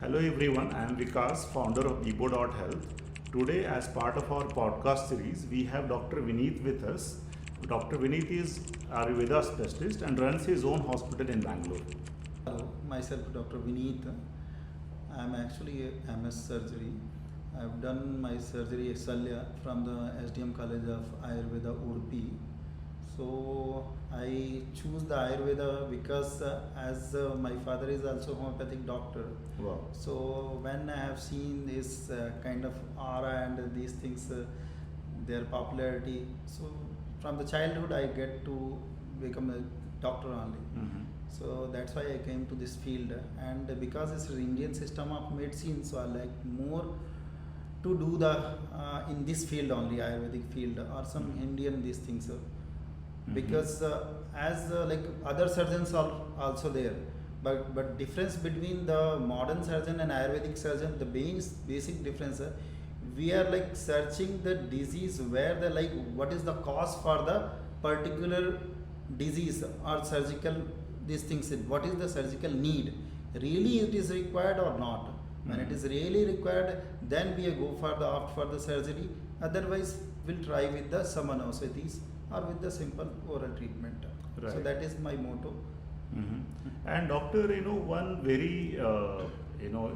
Hello everyone, I am Vikas, founder of Bibo Health. Today, as part of our podcast series, we have Dr. Vineet with us. Dr. Vineet is Ayurveda specialist and runs his own hospital in Bangalore. Hello, myself Dr. Vineet. I am actually a MS surgery. I have done my surgery Salya from the SDM College of Ayurveda Udupi. So I choose the Ayurveda because as my father is also homeopathic doctor. Wow. So when I have seen this kind of aura and these things, their popularity. So from the childhood I get to become a doctor only. Mhm. So that's why I came to this field, and because it's an Indian system of medicine, so I like more to do the in this field only, Ayurvedic field or some Indian these things. Because as like other surgeons are also there, but difference between the modern surgeon and Ayurvedic surgeon, the basic difference, we are like searching the disease where the like what is the cause for the particular disease or surgical these things, what is the surgical need, really it is required or not. When it is really required, then we go for the opt for the surgery, otherwise we'll try with the some anesthesies or with the simple oral treatment. Right. So that is my motto. And doctor, one very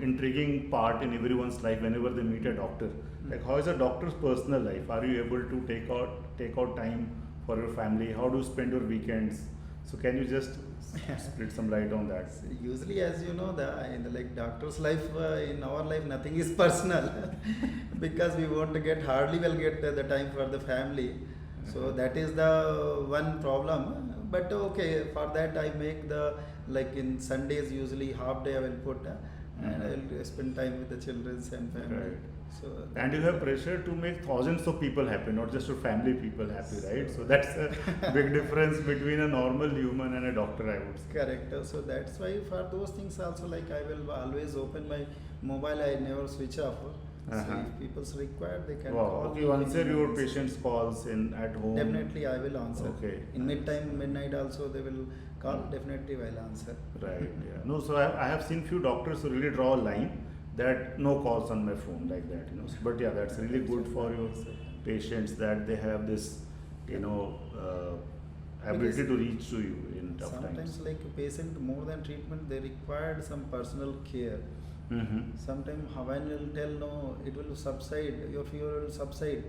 intriguing part in everyone's life whenever they meet a doctor, like how is a doctor's personal life? Are you able to take out time for your family? How do you spend your weekends? So can you just split some light on that? So usually, as you know, in the like doctor's life, in our life, nothing is personal because we won't get hardly will get the time for the family. So that is the one problem. But okay, for that I make the like in Sundays usually half day I will put and I will spend time with the children and family. Right. So And you have pressure to make thousands of people happy, not just your family people happy, right? So that's a big difference between a normal human and a doctor, I would say. correct. So that's why for those things also, like I will always open my mobile. I never switch off. So if people's required, they can Wow. call Okay, me. you answer your patients' calls in at home. Definitely, I will answer. Okay. In midnight also they will call. Definitely, I will answer. Right. Yeah. No. So I have seen few doctors who really draw a line that no calls on my phone like that. But yeah, that's really good for your patients that they have this, ability Because to reach to you in tough Sometimes, times. like a patient, more than treatment, they required some personal care. Mm-hmm. Sometimes when you tell no, it will subside, your fever will subside.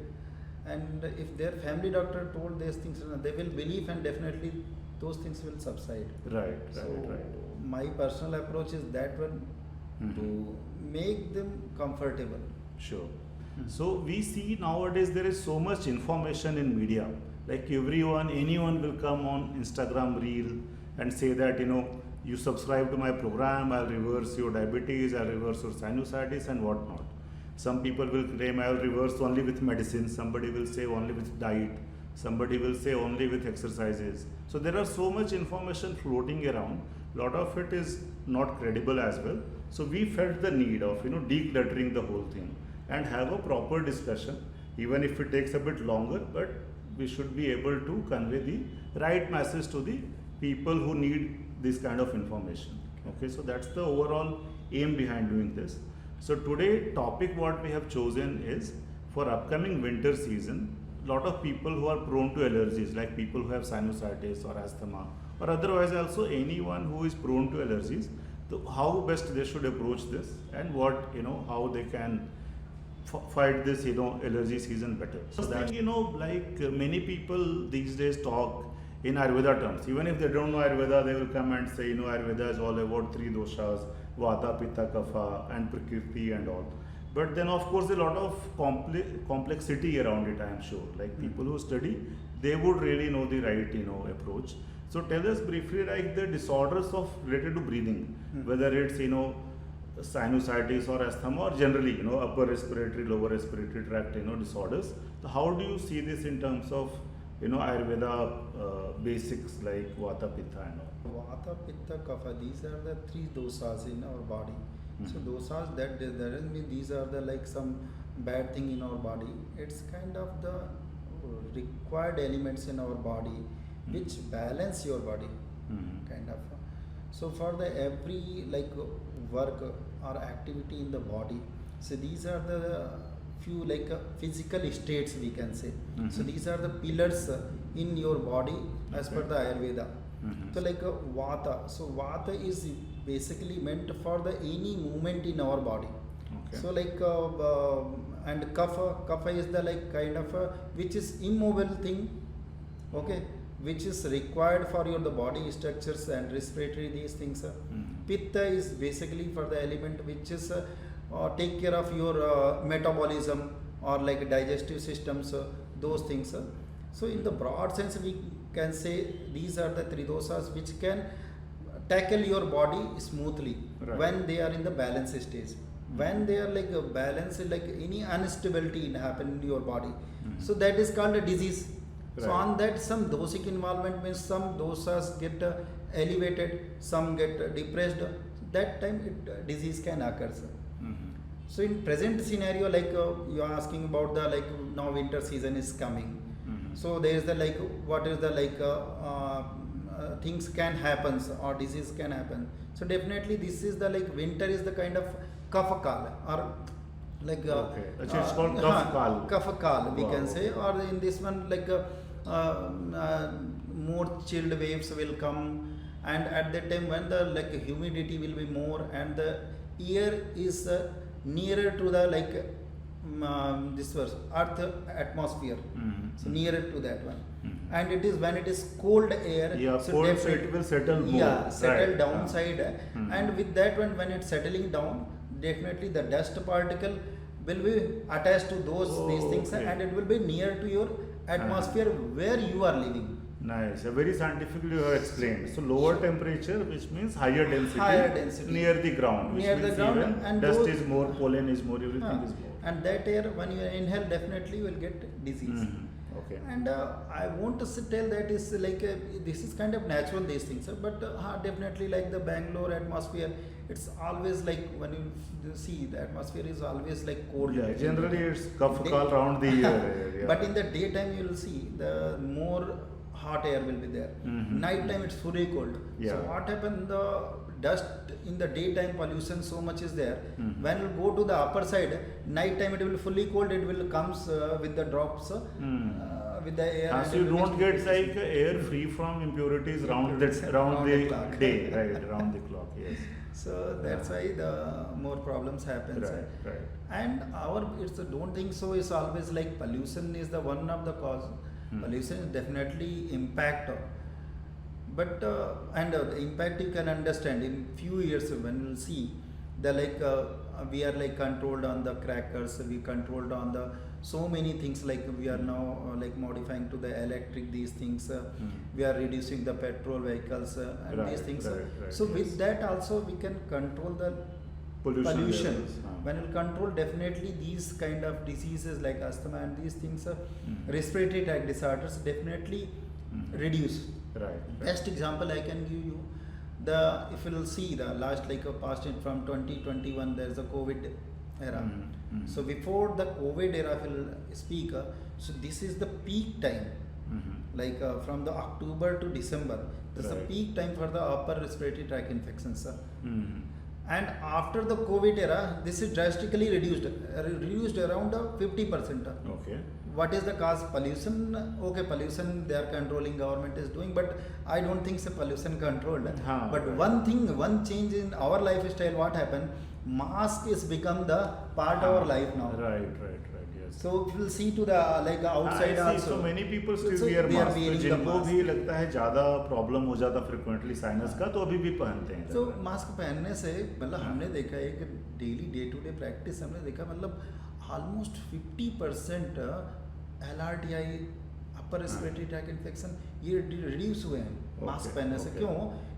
And if their family doctor told these things, they will believe and definitely those things will subside. Right. So Right. my personal approach is that one, to make them comfortable. Sure. So we see nowadays there is so much information in media. Like anyone will come on Instagram reel and say that you subscribe to my program, I'll reverse your diabetes, I'll reverse your sinusitis and whatnot. Some people will claim I'll reverse only with medicine. Somebody will say only with diet. Somebody will say only with exercises. So there are so much information floating around. A lot of it is not credible as well. So we felt the need of decluttering the whole thing and have a proper discussion, even if it takes a bit longer, but we should be able to convey the right message to the people who need this kind of information. Okay, so that's the overall aim behind doing this. So today topic what we have chosen is for upcoming winter season, lot of people who are prone to allergies, like people who have sinusitis or asthma, or otherwise also anyone who is prone to allergies, so how best they should approach this and what how they can fight this allergy season better. So that like many people these days talk in Ayurveda terms. Even if they don't know Ayurveda, they will come and say Ayurveda is all about three doshas, Vata, Pitta, Kapha and Prakriti and all. But then of course a lot of complexity around it, I am sure. Like people who study, they would really know the right approach. So tell us briefly like the disorders related to breathing, whether it's sinusitis or asthma or generally upper respiratory, lower respiratory tract disorders. So how do you see this in terms of Ayurveda basics like Vata, Pitta and all? Vata, Pitta, Kapha, these are the three dosas in our body. So dosas that doesn't mean these are the like some bad thing in our body. It's kind of the required elements in our body which balance your body, kind of. So for the every like work or activity in the body. So these are the few like physical states we can say. So these are the pillars in your body as per the Ayurveda. So like Vata. So Vata is basically meant for the any movement in our body. Okay. So like and Kapha is the like kind of which is immobile thing, okay, which is required for your the body structures and respiratory these things. Pitta is basically for the element which is take care of your metabolism or like digestive systems, those things. So in the broad sense we can say these are the three dosas which can tackle your body smoothly when they are in the balance stage. When they are like a balance, like any instability in happen in your body, so that is called a disease. So on that some dosic involvement means some dosas get elevated, some get depressed. That time disease can occur. So in present scenario, like you are asking about the like now winter season is coming. So there is the like what is the like things can happen or disease can happen. So definitely this is the like winter is the kind of kapha kal or like it's called kapha kal. Kapha kal we can say, or in this one like more chilled waves will come, and at that time when the like humidity will be more and the air is nearer to the like this was earth atmosphere, so nearer to that one. And it is when it is cold air, so cold, so it will settle more, settle downside, and with that one when it's settling down, definitely the dust particle will be attached to those these things, and it will be near to your atmosphere where you are living. Nice. Very scientifically you have explained. So lower temperature, which means higher density near the ground, which near means the ground, even and dust is more, pollen is more, everything is more. And that air when you inhale, definitely you will get disease. Okay. And I want to tell that is like this is kind of natural these things, but definitely like the Bangalore atmosphere, it's always like when you see the atmosphere is always like cold. Yeah, generally it's kapha kal around the year. But in the daytime you will see the more hot air will be there. Night time it's fully cold. So what happened, the dust in the daytime pollution so much is there. When you go to the upper side, night time it will be fully cold, it will comes with the drops with the air. So you don't get like air free from impurities around the day, right, around the clock, yes. So that's why the more problems happens. Right. And our don't think so is always like pollution is the one of the cause. Pollution is definitely impact, but and the impact you can understand in few years when we'll see the like we are like controlled on the crackers, we controlled on the so many things, like we are now like modifying to the electric these things, we are reducing the petrol vehicles and these things. So with that also we can control the pollution. When we control, definitely these kind of diseases like asthma and these things, respiratory tract disorders definitely reduce. Best example I can give you, the if you will see the last like past from 2021 there is a COVID era. So before the COVID era, if you will speak, so this is the peak time, like from the October to December. This is the peak time for the upper respiratory tract infections. And after the COVID era, this is drastically reduced around 50%. Okay. What is the cause? Pollution. Okay, pollution they are controlling, government is doing, but I don't think so pollution controlled. But one change in our lifestyle, what happened? Mask is become the part of our life now. Right, yes. So we'll see to the like outside also. So many people still wear masks. तो जिनको भी लगता है ज़्यादा problem हो जाता frequently sinus का, तो अभी भी पहनते हैं. तो मास्क पहनने से मतलब हमने देखा एक daily day to day practice हमने देखा, मतलब almost 50% LRTI upper respiratory tract infection ये रिड्यूस हुए हैं मास्क पहनने से. क्यों?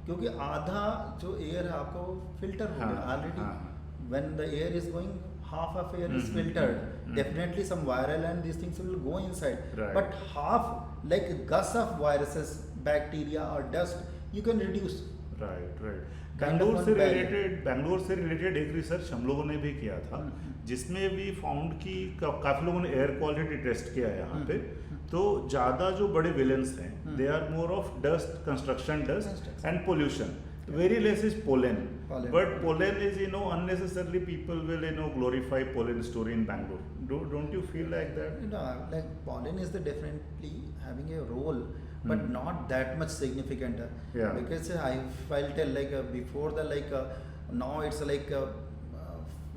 क्योंकि आधा जो एयर है आपको फिल्टर हो गया already. When the air is going, half of air is filtered. Definitely some viral and these things will go inside. But half like gush of viruses, bacteria or dust you can reduce. Right. Bangalore से related एक research हम लोगों ने भी किया था, जिसमें भी फाउंड की काफ़ी लोगों ने एयर क्वालिटी टेस्ट किया है यहाँ पे. तो ज़्यादा जो बड़े विलेंस हैं they are more of dust, construction dust and pollution. Very less is pollen. Pollen. But pollen is, unnecessarily people will, glorify pollen story in Bangalore. Don't you feel like that? Like pollen is definitely having a role, but not that much significant. Yeah. Because I'll tell before now it's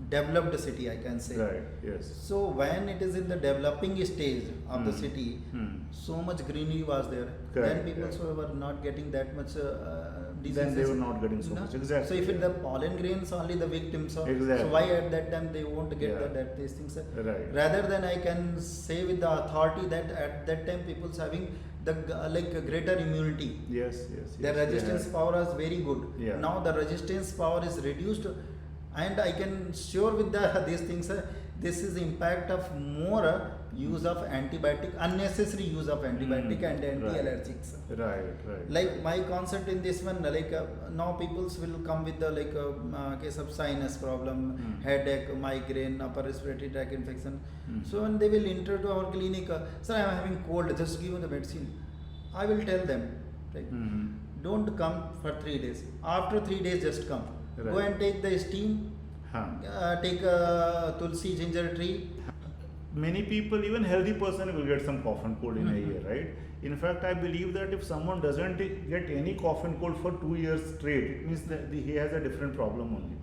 developed city, I can say. Right, yes. So when it is in the developing stage of the city, so much greenery was there. Correct, Then people correct. were not getting that much diseases. Then they were not getting so No? much. Exactly. So if yeah. the pollen grains only the victims, so Exactly. why at that time they won't get Yeah. these things? Right. Rather than I can say with the authority that at that time people's having the greater immunity. Yes, yes. Their yes, resistance yeah. power is very good. Yeah. Now the resistance power is reduced, and I can sure with these things. This is the impact of more use of antibiotic, unnecessary use of antibiotic and anti-allergics. Right. Like my concept in this one, now peoples will come with the case of sinus problem, headache, migraine, upper respiratory tract infection. So when they will enter to our clinic, sir, I am having cold, just give me the medicine. I will tell them, right? Don't come for 3 days. After 3 days, just come. Right. Go and take the steam. Take a tulsi ginger tree. Many people, even healthy person, will get some cough and cold in a year, right? In fact, I believe that if someone doesn't get any cough and cold for 2 years straight, it means that he has a different problem only.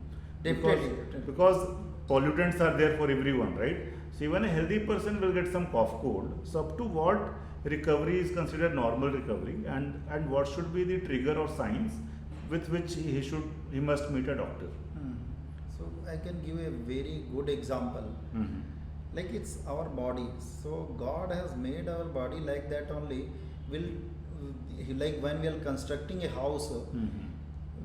Definitely. Because pollutants are there for everyone, right? So even a healthy person will get some cough cold. So up to what recovery is considered normal recovery, and what should be the trigger or signs with which he must meet a doctor. So I can give a very good example. Like it's our body. So God has made our body like that only. Like when we are constructing a house,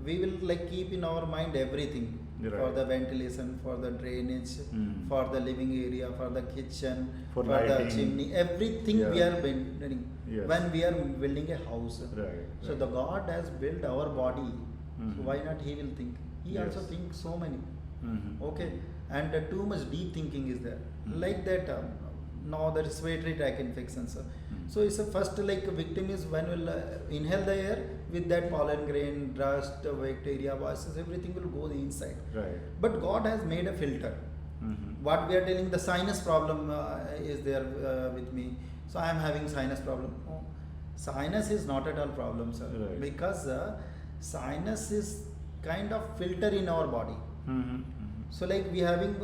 we will keep in our mind everything. Right. For the ventilation, for the drainage, for the living area, for the kitchen, For the lighting. chimney, everything we Yeah. are building. Yes. When we are building a house. Right. So the God has built our body. So why not He will think? He Yes. also thinks so many. Mhm. Okay, and too much deep thinking is there. Like that, now the respiratory tract infections. So it's a first victim is when we'll inhale the air with that pollen grain, dust, bacteria, viruses, everything will go inside. Right. But God has made a filter. What we are telling, the sinus problem is there with me. So I am having sinus problem. Oh, sinus is not at all problem, sir. Right. Because sinus is kind of filter in our body. So we having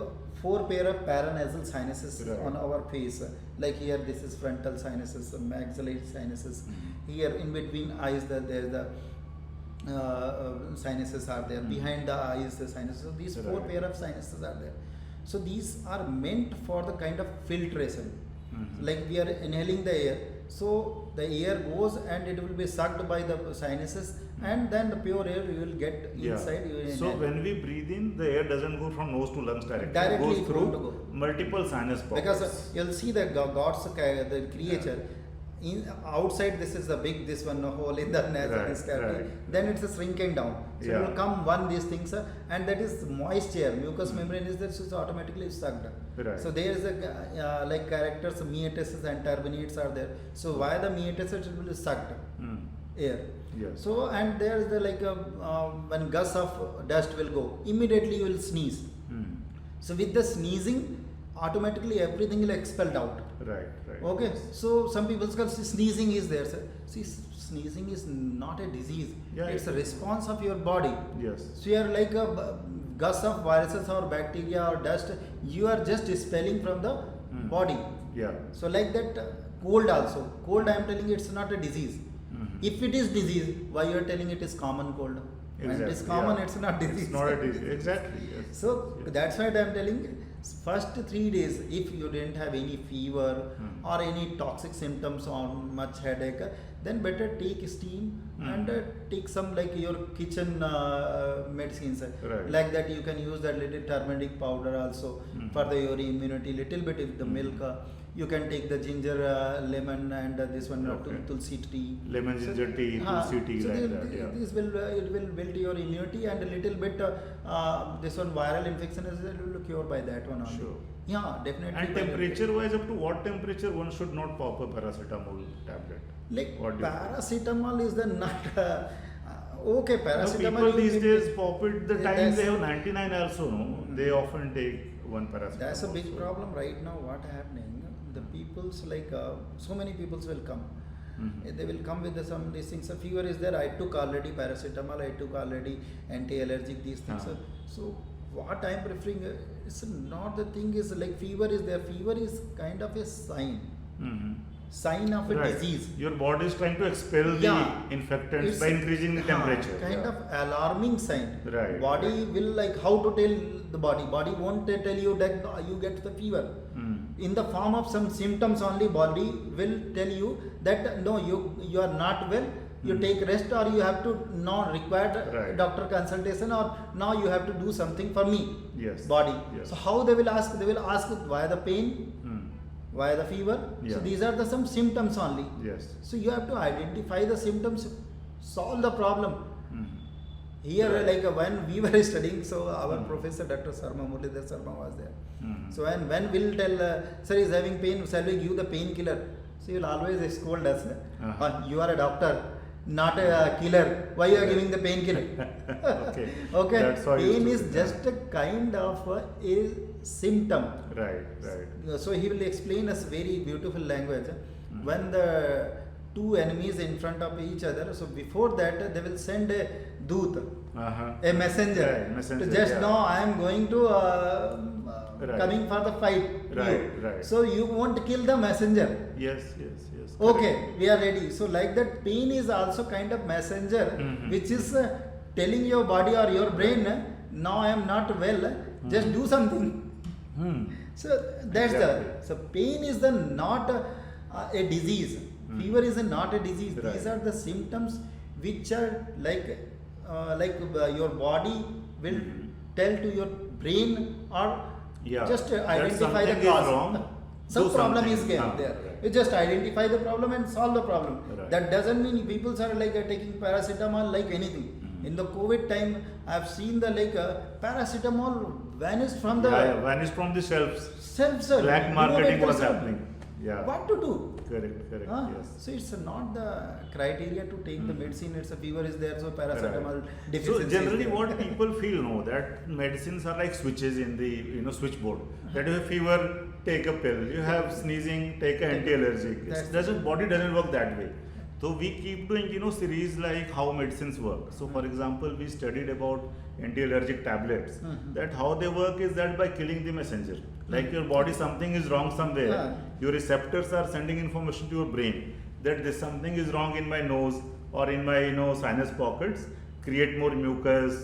4 pair of paranasal sinuses Right. on our face. Like here, this is frontal sinuses, maxillary sinuses. Here in between eyes, there is the sinuses are there. Behind the eyes, the sinuses. So these 4 Right. pair of sinuses are there. So these are meant for the kind of filtration. Like we are inhaling the air. So the air goes and it will be sucked by the sinuses, and then the pure air you will get inside. You So inhale. when we breathe in, the air doesn't go from nose to lungs directly. Directly it it goes through won't go. multiple sinus pockets. Because you'll see the God's the creature. In outside, this is the big hole in the nasal Right, cavity. right. Then it's shrinking down. So it Yeah. will come these things, and that is moist air. Mucous membrane is there, so it's automatically sucked. Right. So there is a characters, metastases and turbinates are there. So via the metastases it will be sucked air. Yes. So and there is the when gusts of dust will go, immediately you will sneeze. So with the sneezing, automatically everything will expelled out. Right. Okay, so some people say sneezing is there, sir. See, sneezing is not a disease. Yeah, It's a it- response of your body. Yes. So you are like a gust of viruses or bacteria or dust. You are just expelling from the body. Yeah. So like that, cold also. Cold, I am telling you, it's not a disease. If it is disease, why you are telling it is common cold? When it is Exactly, common, yeah. it's not disease. It's not a disease. Exactly. Yes. So Yes. that's why I am telling first 3 days, if you didn't have any fever or any toxic symptoms or much headache, then better take steam and take some your kitchen medicines. Right. Like that you can use that little turmeric powder also for your immunity, little bit with the milk. You can take the ginger, lemon and this one Okay. tulsi tea. Lemon, ginger tea, tulsi tea, so like the- that. Yeah. This will it will build your immunity, and a little bit this one viral infection is it will cure by that one only. Sure. Yeah, definitely. And temperature wise, up to what temperature one should not pop a paracetamol tablet? Like What do you think? paracetamol is the not Okay, No, paracetamol. people these you days pop it the time that's- they have 99 also, no? They often take one paracetamol. That's a big also. problem right now. What happening? The people's like so many peoples will come. Mhm. They will come with some these things. A fever is there. I took already paracetamol. I took already anti-allergic. These things. Ah. So what I am preferring, it's not the thing is like fever is there. Fever is kind of a sign. Mhm. Sign of a Right. disease. Your body is trying to expel Yeah. the infectants It's by increasing the temperature. kind Yeah. of alarming sign. Right. Body will like how to tell the body. Body won't tell you that you get the fever. Mm. In the form of some symptoms only, body will tell you that no, you are not well. You take rest, or you have to now require Right. doctor consultation, or now you have to do something for me. Yes. Body. Yes. So how they will ask? They will ask why the pain, Mm. why the fever. So Yeah. these are the some symptoms only. Yes. So you have to identify the symptoms, solve the problem. Mm. Here, Right. like when we were studying, so our Mm. professor, Dr. Sarma, Muralidhar Sarma was there. Mm. So when we'll tell, sir is having pain, shall we give the painkiller? So he'll always scold us. Uh-huh. You are a doctor, not a killer. Why you are giving the painkiller? Okay. Okay. That's how it used Pain to is be. just a kind of a symptom. Right. Right. So he will explain us very beautiful language. Mm. When the two enemies in front of each other, so before that they will send a doot, Uh-huh. a messenger. Right, messenger, To just yeah. know I am going to Right. coming for the fight. Right, You. right. So you won't kill the messenger. Yes. Yes. Yes. Okay, Correct. we are ready. So like that, pain is also kind of messenger, Mhm. which is telling your body or your brain, now I am not well. Just do something. Hmm. So that's Exactly. the so pain is the not a disease. Hmm. Fever is not a disease. Right. These are the symptoms which are like your body will Mhm. tell to your brain, or Yeah. just That identify the something is cause. wrong, Some do problem something. is there. Ah, there. right. You just identify the problem and solve the problem. Right. That doesn't mean people are like taking paracetamol like anything. Mhm. In the COVID time, I have seen the paracetamol vanished from the Yeah, vanished from the shelves. shelves. Black marketing was Innovators. happening. Yeah. What to do? Correct. Correct. Huh? Yes. So it's not the criteria to take the Mhm. medicine. It's a fever is there, so paracetamol Right. deficiency. So is generally, there. what people feel know that medicines are like switches in the switchboard. That you have fever, take a pill. You have sneezing, take an anti-allergic. It That's- doesn't body doesn't work that way. So we keep doing series like how medicines work. So for example, we studied about anti-allergic tablets. Mhm. That how they work is that by killing the messenger. Like your body, something is wrong somewhere. Yeah. Your receptors are sending information to your brain that this something is wrong in my nose or in my sinus pockets. Create more mucus,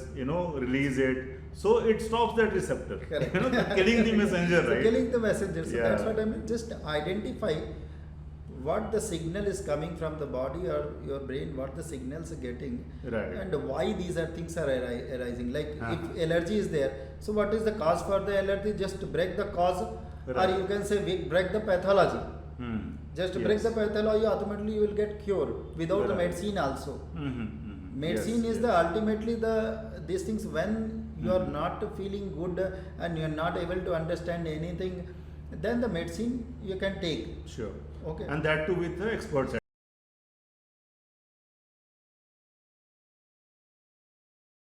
release it. So it stops that receptor. Correct. Killing the messenger, So right? killing the messenger. So Yeah. that's what I mean. Just identify what the signal is coming from the body or your brain, what the signals are getting, Right. and why these things are arising. Like Uh-huh. if allergy is there, so what is the cause for the allergy? Just break the cause, or Right. you can say break the pathology. Hmm. Just Yes. break the pathology, ultimately you will get cure without the Right. medicine also. Mhm, mhm. Medicine Yes, is yes. the ultimately these things when you are Mhm. not feeling good and you are not able to understand anything, then the medicine you can take. Sure. Okay. And that too with the experts